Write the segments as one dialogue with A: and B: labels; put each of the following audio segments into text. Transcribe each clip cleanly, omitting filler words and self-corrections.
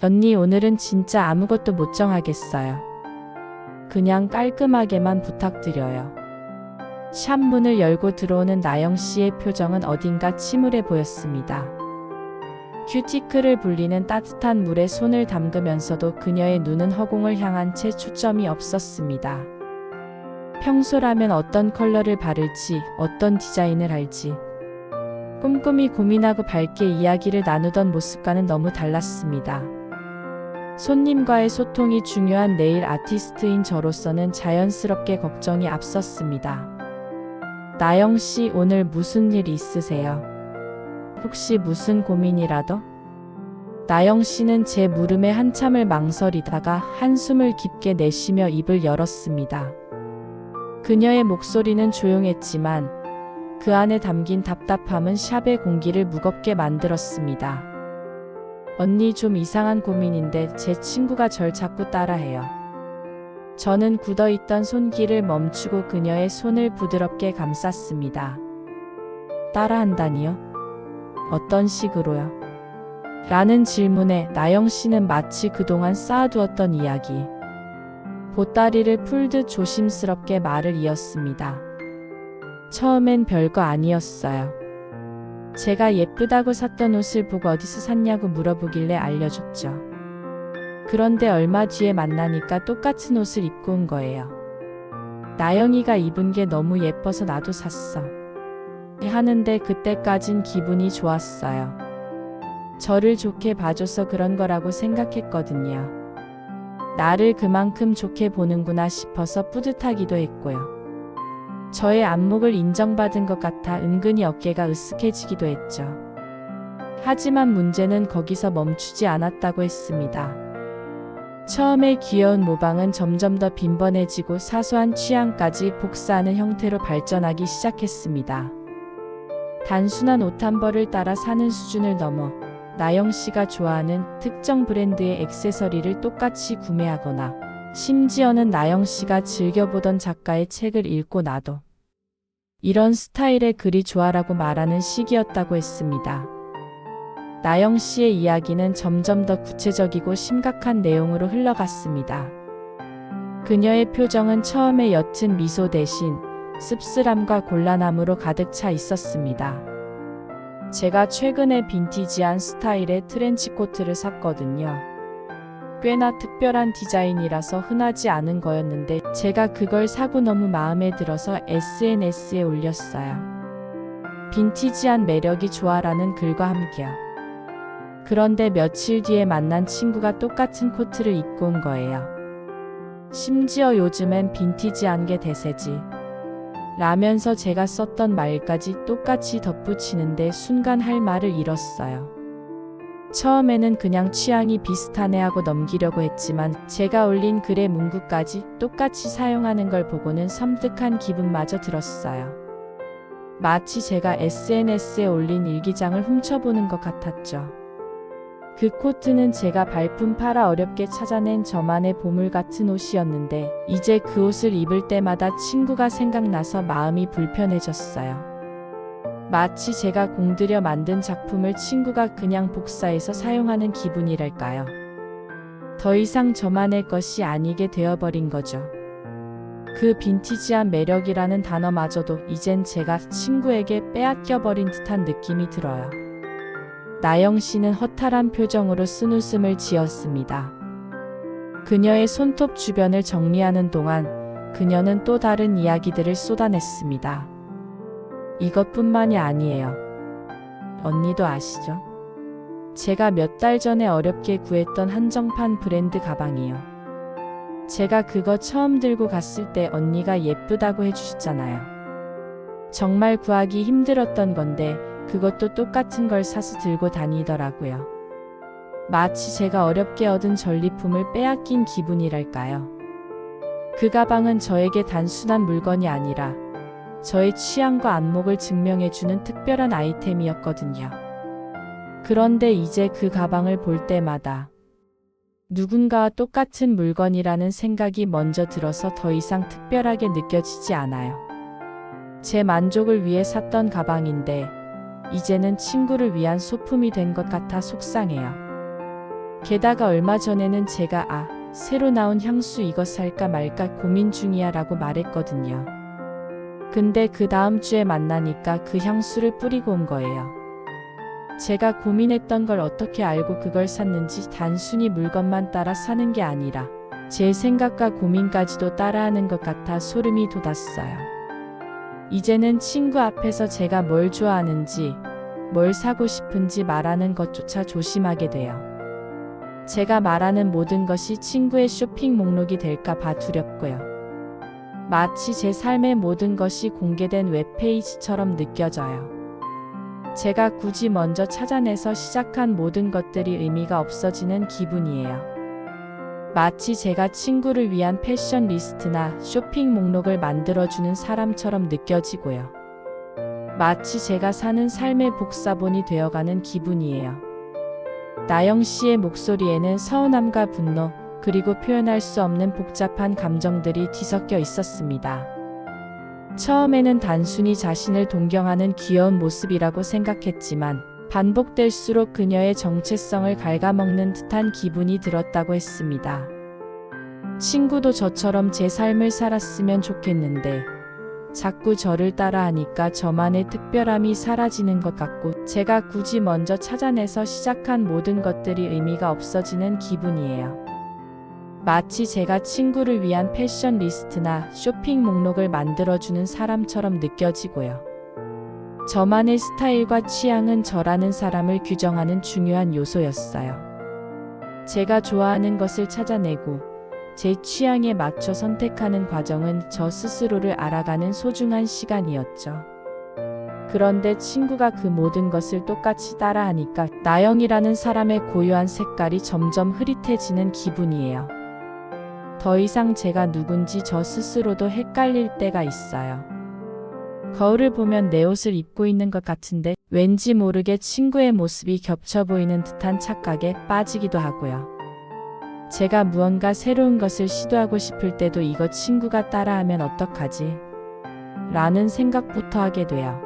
A: 언니 오늘은 진짜 아무것도 못 정하겠어요. 그냥 깔끔하게만 부탁드려요. 샵 문을 열고 들어오는 나영 씨의 표정은 어딘가 침울해 보였습니다. 큐티클을 불리는 따뜻한 물에 손을 담그면서도 그녀의 눈은 허공을 향한 채 초점이 없었습니다. 평소라면 어떤 컬러를 바를지, 어떤 디자인을 할지 꼼꼼히 고민하고 밝게 이야기를 나누던 모습과는 너무 달랐습니다. 손님과의 소통이 중요한 네일 아티스트인 저로서는 자연스럽게 걱정이 앞섰습니다. 나영 씨, 오늘 무슨 일 있으세요? 혹시 무슨 고민이라도? 나영 씨는 제 물음에 한참을 망설이다가 한숨을 깊게 내쉬며 입을 열었습니다. 그녀의 목소리는 조용했지만 그 안에 담긴 답답함은 샵의 공기를 무겁게 만들었습니다. 언니, 좀 이상한 고민인데 제 친구가 절 자꾸 따라해요. 저는 굳어있던 손길을 멈추고 그녀의 손을 부드럽게 감쌌습니다. 따라한다니요? 어떤 식으로요? 라는 질문에 나영 씨는 마치 그동안 쌓아두었던 이야기, 보따리를 풀듯 조심스럽게 말을 이었습니다. 처음엔 별거 아니었어요. 제가 예쁘다고 샀던 옷을 보고 어디서 샀냐고 물어보길래 알려줬죠. 그런데 얼마 뒤에 만나니까 똑같은 옷을 입고 온 거예요. 나영이가 입은 게 너무 예뻐서 나도 샀어. 하는데 그때까진 기분이 좋았어요. 저를 좋게 봐줘서 그런 거라고 생각했거든요. 나를 그만큼 좋게 보는구나 싶어서 뿌듯하기도 했고요. 저의 안목을 인정받은 것 같아 은근히 어깨가 으쓱해지기도 했죠. 하지만 문제는 거기서 멈추지 않았다고 했습니다. 처음에 귀여운 모방은 점점 더 빈번해지고 사소한 취향까지 복사하는 형태로 발전하기 시작했습니다. 단순한 옷 한 벌을 따라 사는 수준을 넘어 나영 씨가 좋아하는 특정 브랜드의 액세서리를 똑같이 구매하거나 심지어는 나영 씨가 즐겨보던 작가의 책을 읽고 나도 이런 스타일의 글이 좋아라고 말하는 시기였다고 했습니다. 나영 씨의 이야기는 점점 더 구체적이고 심각한 내용으로 흘러갔습니다. 그녀의 표정은 처음에 옅은 미소 대신 씁쓸함과 곤란함으로 가득 차 있었습니다. 제가 최근에 빈티지한 스타일의 트렌치코트를 샀거든요. 꽤나 특별한 디자인이라서 흔하지 않은 거였는데 제가 그걸 사고 너무 마음에 들어서 SNS에 올렸어요. 빈티지한 매력이 좋아라는 글과 함께요. 그런데 며칠 뒤에 만난 친구가 똑같은 코트를 입고 온 거예요. 심지어 요즘엔 빈티지한 게 대세지 라면서 제가 썼던 말까지 똑같이 덧붙이는데 순간 할 말을 잃었어요. 처음에는 그냥 취향이 비슷하네 하고 넘기려고 했지만 제가 올린 글의 문구까지 똑같이 사용하는 걸 보고는 섬뜩한 기분마저 들었어요. 마치 제가 SNS에 올린 일기장을 훔쳐보는 것 같았죠. 그 코트는 제가 발품 팔아 어렵게 찾아낸 저만의 보물 같은 옷이었는데 이제 그 옷을 입을 때마다 친구가 생각나서 마음이 불편해졌어요. 마치 제가 공들여 만든 작품을 친구가 그냥 복사해서 사용하는 기분이랄까요. 더 이상 저만의 것이 아니게 되어버린 거죠. 그 빈티지한 매력이라는 단어마저도 이젠 제가 친구에게 빼앗겨버린 듯한 느낌이 들어요. 나영 씨는 허탈한 표정으로 쓴웃음을 지었습니다. 그녀의 손톱 주변을 정리하는 동안 그녀는 또 다른 이야기들을 쏟아냈습니다. 이것뿐만이 아니에요. 언니도 아시죠? 제가 몇 달 전에 어렵게 구했던 한정판 브랜드 가방이요. 제가 그거 처음 들고 갔을 때 언니가 예쁘다고 해주셨잖아요. 정말 구하기 힘들었던 건데 그것도 똑같은 걸 사서 들고 다니더라고요. 마치 제가 어렵게 얻은 전리품을 빼앗긴 기분이랄까요. 그 가방은 저에게 단순한 물건이 아니라 저의 취향과 안목을 증명해주는 특별한 아이템이었거든요. 그런데 이제 그 가방을 볼 때마다 누군가와 똑같은 물건이라는 생각이 먼저 들어서 더 이상 특별하게 느껴지지 않아요. 제 만족을 위해 샀던 가방인데 이제는 친구를 위한 소품이 된 것 같아 속상해요. 게다가 얼마 전에는 제가 새로 나온 향수 이거 살까 말까 고민 중이야 라고 말했거든요. 근데 그 다음 주에 만나니까 그 향수를 뿌리고 온 거예요. 제가 고민했던 걸 어떻게 알고 그걸 샀는지 단순히 물건만 따라 사는 게 아니라 제 생각과 고민까지도 따라하는 것 같아 소름이 돋았어요. 이제는 친구 앞에서 제가 뭘 좋아하는지, 뭘 사고 싶은지 말하는 것조차 조심하게 돼요. 제가 말하는 모든 것이 친구의 쇼핑 목록이 될까 봐 두렵고요. 마치 제 삶의 모든 것이 공개된 웹페이지처럼 느껴져요. 제가 굳이 먼저 찾아내서 시작한 모든 것들이 의미가 없어지는 기분이에요. 마치 제가 친구를 위한 패션 리스트나 쇼핑 목록을 만들어주는 사람처럼 느껴지고요. 마치 제가 사는 삶의 복사본이 되어가는 기분이에요. 나영 씨의 목소리에는 서운함과 분노, 그리고 표현할 수 없는 복잡한 감정들이 뒤섞여 있었습니다. 처음에는 단순히 자신을 동경하는 귀여운 모습이라고 생각했지만 반복될수록 그녀의 정체성을 갉아먹는 듯한 기분이 들었다고 했습니다. 친구도 저처럼 제 삶을 살았으면 좋겠는데 자꾸 저를 따라하니까 저만의 특별함이 사라지는 것 같고 제가 굳이 먼저 찾아내서 시작한 모든 것들이 의미가 없어지는 기분이에요. 마치 제가 친구를 위한 패션 리스트나 쇼핑 목록을 만들어주는 사람처럼 느껴지고요. 저만의 스타일과 취향은 저라는 사람을 규정하는 중요한 요소였어요. 제가 좋아하는 것을 찾아내고 제 취향에 맞춰 선택하는 과정은 저 스스로를 알아가는 소중한 시간이었죠. 그런데 친구가 그 모든 것을 똑같이 따라하니까 나영이라는 사람의 고유한 색깔이 점점 흐릿해지는 기분이에요. 더 이상 제가 누군지 저 스스로도 헷갈릴 때가 있어요. 거울을 보면 내 옷을 입고 있는 것 같은데 왠지 모르게 친구의 모습이 겹쳐 보이는 듯한 착각에 빠지기도 하고요. 제가 무언가 새로운 것을 시도하고 싶을 때도 이거 친구가 따라하면 어떡하지? 라는 생각부터 하게 돼요.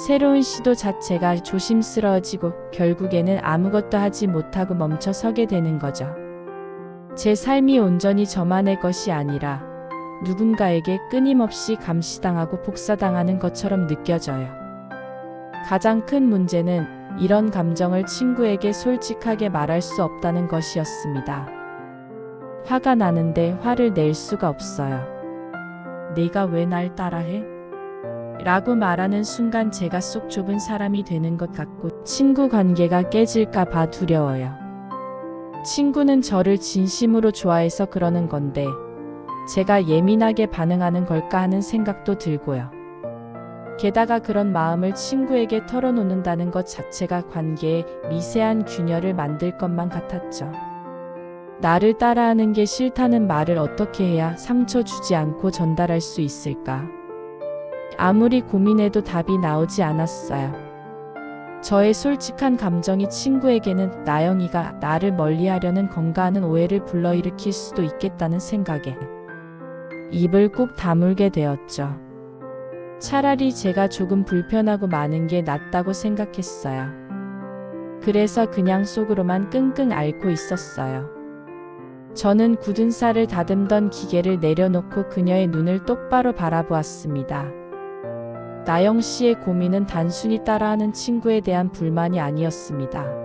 A: 새로운 시도 자체가 조심스러워지고 결국에는 아무것도 하지 못하고 멈춰 서게 되는 거죠. 제 삶이 온전히 저만의 것이 아니라 누군가에게 끊임없이 감시당하고 복사당하는 것처럼 느껴져요. 가장 큰 문제는 이런 감정을 친구에게 솔직하게 말할 수 없다는 것이었습니다. 화가 나는데 화를 낼 수가 없어요. 내가 왜 날 따라해? 라고 말하는 순간 제가 속 좁은 사람이 되는 것 같고 친구 관계가 깨질까 봐 두려워요. 친구는 저를 진심으로 좋아해서 그러는 건데 제가 예민하게 반응하는 걸까 하는 생각도 들고요. 게다가 그런 마음을 친구에게 털어놓는다는 것 자체가 관계에 미세한 균열을 만들 것만 같았죠. 나를 따라하는 게 싫다는 말을 어떻게 해야 상처 주지 않고 전달할 수 있을까? 아무리 고민해도 답이 나오지 않았어요. 저의 솔직한 감정이 친구에게는 나영이가 나를 멀리하려는 건가 하는 오해를 불러일으킬 수도 있겠다는 생각에 입을 꾹 다물게 되었죠. 차라리 제가 조금 불편하고 많은 게 낫다고 생각했어요. 그래서 그냥 속으로만 끙끙 앓고 있었어요. 저는 굳은 살을 다듬던 기계를 내려놓고 그녀의 눈을 똑바로 바라보았습니다. 나영 씨의 고민은 단순히 따라하는 친구에 대한 불만이 아니었습니다.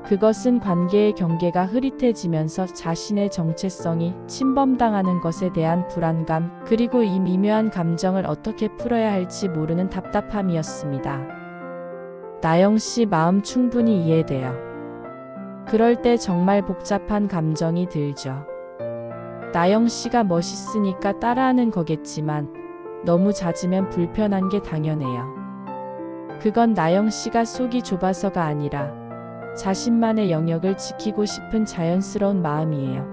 A: 그것은 관계의 경계가 흐릿해지면서 자신의 정체성이 침범당하는 것에 대한 불안감, 그리고 이 미묘한 감정을 어떻게 풀어야 할지 모르는 답답함이었습니다. 나영 씨 마음 충분히 이해돼요. 그럴 때 정말 복잡한 감정이 들죠. 나영 씨가 멋있으니까 따라하는 거겠지만 너무 잦으면 불편한 게 당연해요. 그건 나영 씨가 속이 좁아서가 아니라 자신만의 영역을 지키고 싶은 자연스러운 마음이에요.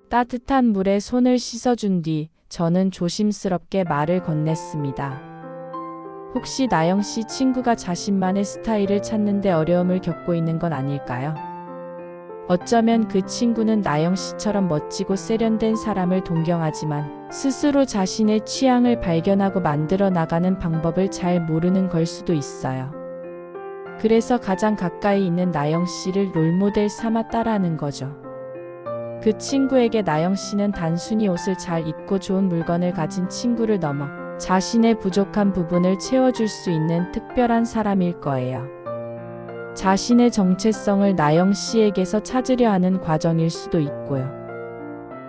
A: 따뜻한 물에 손을 씻어준 뒤 저는 조심스럽게 말을 건넸습니다. 혹시 나영 씨 친구가 자신만의 스타일을 찾는데 어려움을 겪고 있는 건 아닐까요? 어쩌면 그 친구는 나영 씨처럼 멋지고 세련된 사람을 동경하지만 스스로 자신의 취향을 발견하고 만들어 나가는 방법을 잘 모르는 걸 수도 있어요. 그래서 가장 가까이 있는 나영 씨를 롤모델 삼아 따라하는 거죠. 그 친구에게 나영 씨는 단순히 옷을 잘 입고 좋은 물건을 가진 친구를 넘어 자신의 부족한 부분을 채워줄 수 있는 특별한 사람일 거예요. 자신의 정체성을 나영 씨에게서 찾으려 하는 과정일 수도 있고요.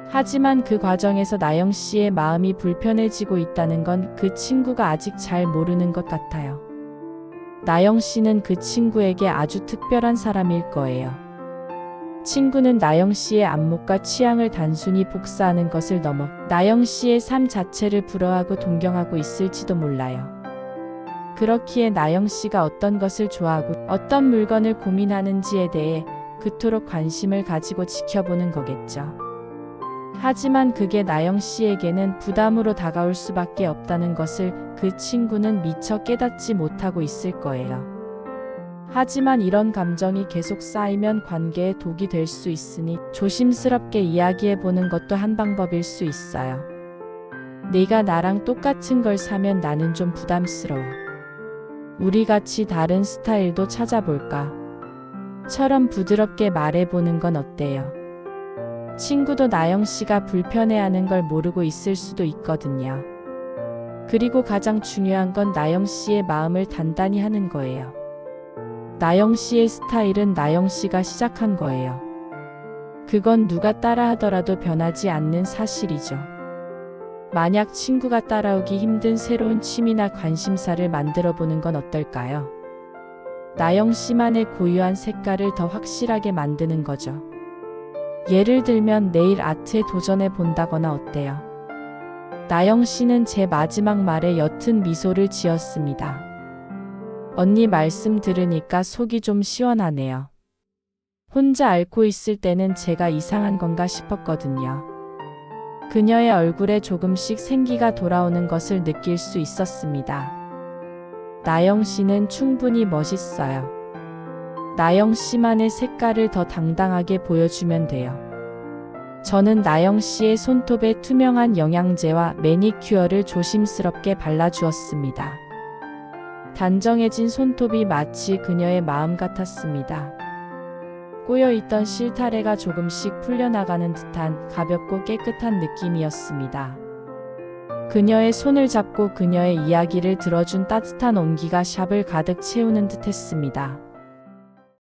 A: 하지만 그 과정에서 나영 씨의 마음이 불편해지고 있다는 건 그 친구가 아직 잘 모르는 것 같아요. 나영 씨는 그 친구에게 아주 특별한 사람일 거예요. 친구는 나영 씨의 안목과 취향을 단순히 복사하는 것을 넘어 나영 씨의 삶 자체를 부러워하고 동경하고 있을지도 몰라요. 그렇기에 나영 씨가 어떤 것을 좋아하고 어떤 물건을 고민하는지에 대해 그토록 관심을 가지고 지켜보는 거겠죠. 하지만 그게 나영 씨에게는 부담으로 다가올 수밖에 없다는 것을 그 친구는 미처 깨닫지 못하고 있을 거예요. 하지만 이런 감정이 계속 쌓이면 관계에 독이 될 수 있으니 조심스럽게 이야기해 보는 것도 한 방법일 수 있어요. 네가 나랑 똑같은 걸 사면 나는 좀 부담스러워. 우리 같이 다른 스타일도 찾아볼까? 처럼 부드럽게 말해보는 건 어때요? 친구도 나영 씨가 불편해하는 걸 모르고 있을 수도 있거든요. 그리고 가장 중요한 건 나영 씨의 마음을 단단히 하는 거예요. 나영 씨의 스타일은 나영 씨가 시작한 거예요. 그건 누가 따라 하더라도 변하지 않는 사실이죠. 만약 친구가 따라오기 힘든 새로운 취미나 관심사를 만들어 보는 건 어떨까요? 나영 씨만의 고유한 색깔을 더 확실하게 만드는 거죠. 예를 들면 네일 아트에 도전해 본다거나 어때요? 나영 씨는 제 마지막 말에 옅은 미소를 지었습니다. 언니 말씀 들으니까 속이 좀 시원하네요. 혼자 앓고 있을 때는 제가 이상한 건가 싶었거든요. 그녀의 얼굴에 조금씩 생기가 돌아오는 것을 느낄 수 있었습니다. 나영 씨는 충분히 멋있어요. 나영 씨만의 색깔을 더 당당하게 보여주면 돼요. 저는 나영 씨의 손톱에 투명한 영양제와 매니큐어를 조심스럽게 발라주었습니다. 단정해진 손톱이 마치 그녀의 마음 같았습니다. 꼬여있던 실타래가 조금씩 풀려나가는 듯한 가볍고 깨끗한 느낌이었습니다. 그녀의 손을 잡고 그녀의 이야기를 들어준 따뜻한 온기가 샵을 가득 채우는 듯했습니다.